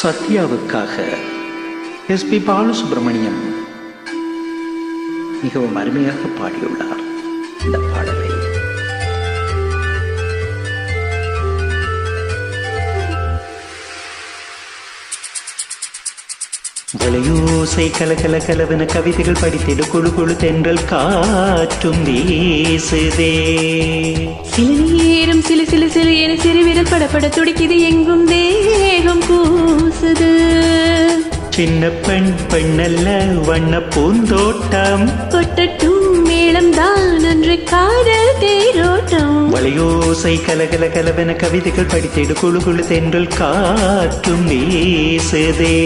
சத்யாவுக்காக SP Balasubramaniam மிகவும் அருமையாக பாடியுள்ளார் இந்த பாடலை. வளையோசை கலகல கலவன கவிதைகள் படித்திடு குழு குழு தென்றல் காற்றும் வீசுதே. சில நேரம் சில சில சில என சிறுவிரல் படப்பட துடிக்குது, எங்கும் தேகம் கூசுது. சின்ன பெண் பெண்ணல்ல வண்ண பூந்தோட்டம், கொட்டட்டும் மேளம் தான் அன்று காதல் தேரோட்டம். வளையோசை கலகல கலவன கவிதைகள் படித்திடு குழு குழு தென்றல் காற்றும் வீசுதே.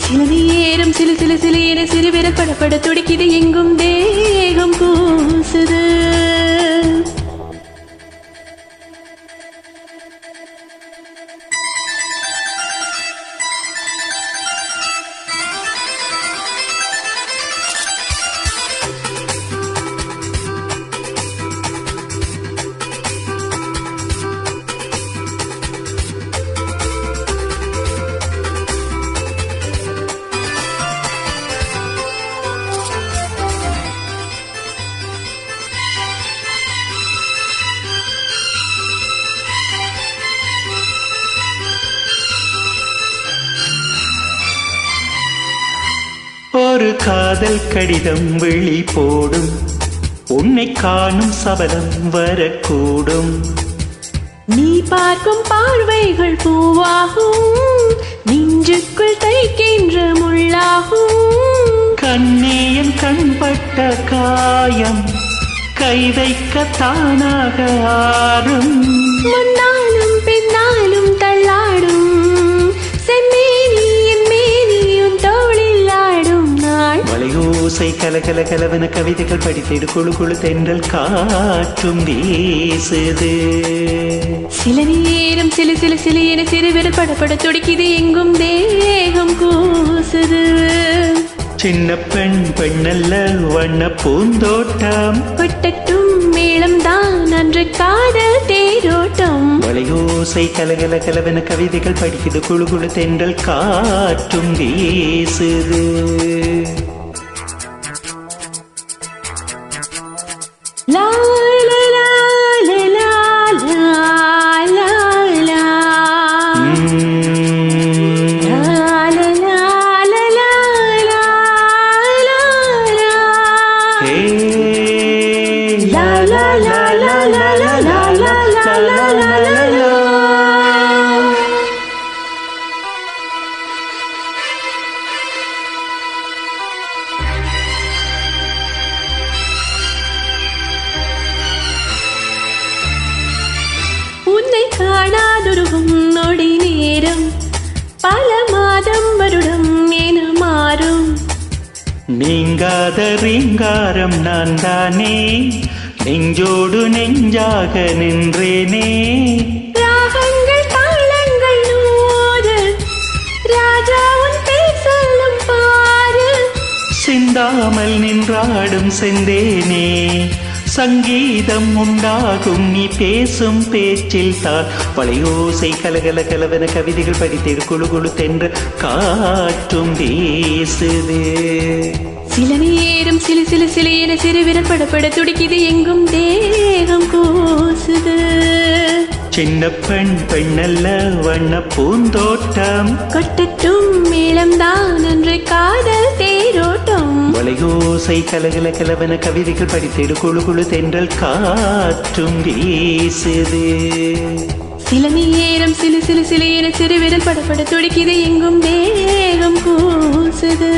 சில நேரம் சில சில சில என சிறுவிரல் படப்பட துடிக்குது, எங்கும் தேகம் கூசுது. ஒரு காதல் கடிதம் விழி போடும், உன்னை காணும் சபலம் வரக்கூடும். நீ பார்க்கும் பார்வைகள் பூவாகும், நெஞ்சுக்குள் தைக்கின்ற முள்ளாகும். கண்ணேயன் கண்பட்ட காயம் கை வைக்க தானாக ஆறும். முன்னாலும் பின்னாலும் தள்ளாடும் செம்மேனி என் மேனி உன் தோளில் ஆடும் நாள். வளையோசை கலகல கலவன கவிதைகள் படித்திடு குழு குழு தென்றல் காற்றும் வீசுது. சில நேரம் சில சில சில என சிறுவிரல் படப்பட துடிக்குது, எங்கும் தேகம் கூசுது. சின்ன பெண் பெண்ணல்ல வண்ண பூந்தோட்டம், கொட்டட்டும் மேளம் தான் அன்று காதல் தேரோட்டம். வளையோசை கலகல கலவன கவிதைகள் படிக்குது குழு குழு தென்றல் காற்றும் வீசுது. லா லா லா லா லா லா லா. உன்னை காணாதொருகும் நொடி நேரம் பல மாதம் வருடம் என மாறும். நீங்காத ரீங்காரம் நான் தானே, நெஞ்சோடு நெஞ்சாக நின்றேனே. ராகங்கள் தாளங்கள் நூறு, ராஜா உன் பேர் சொல்லும் பாரு. சிந்தாமல் நின்றாடும் செந்தேனே, சங்கீதம் உண்டாகும் நீ பேசும் பேச்சில் தான். வளையோசை கலகல கலவன கவிதைகள் படித்திடு குழு குழு தென்ற காற்றும் வீசுது. சில நேரம் சில சில சில என சிறுவிரல் படப்பட துடிக்குது, எங்கும் தேகம் கூசுது. சின்ன பெண் பெண்ணல்ல வண்ண பூந்தோட்டம், கொட்டட்டும் மேளம் தான் அன்று காதல் தேரோட்டம். வளையோசை கலகல கலவன கவிதைகள் படித்திடு குழு குழு தென்றல் காற்றும் வீசுது. சில நேரம் சில சில சில என சிறுவிரல் படப்பட துடிக்குது, எங்கும் தேகம் கூசுது.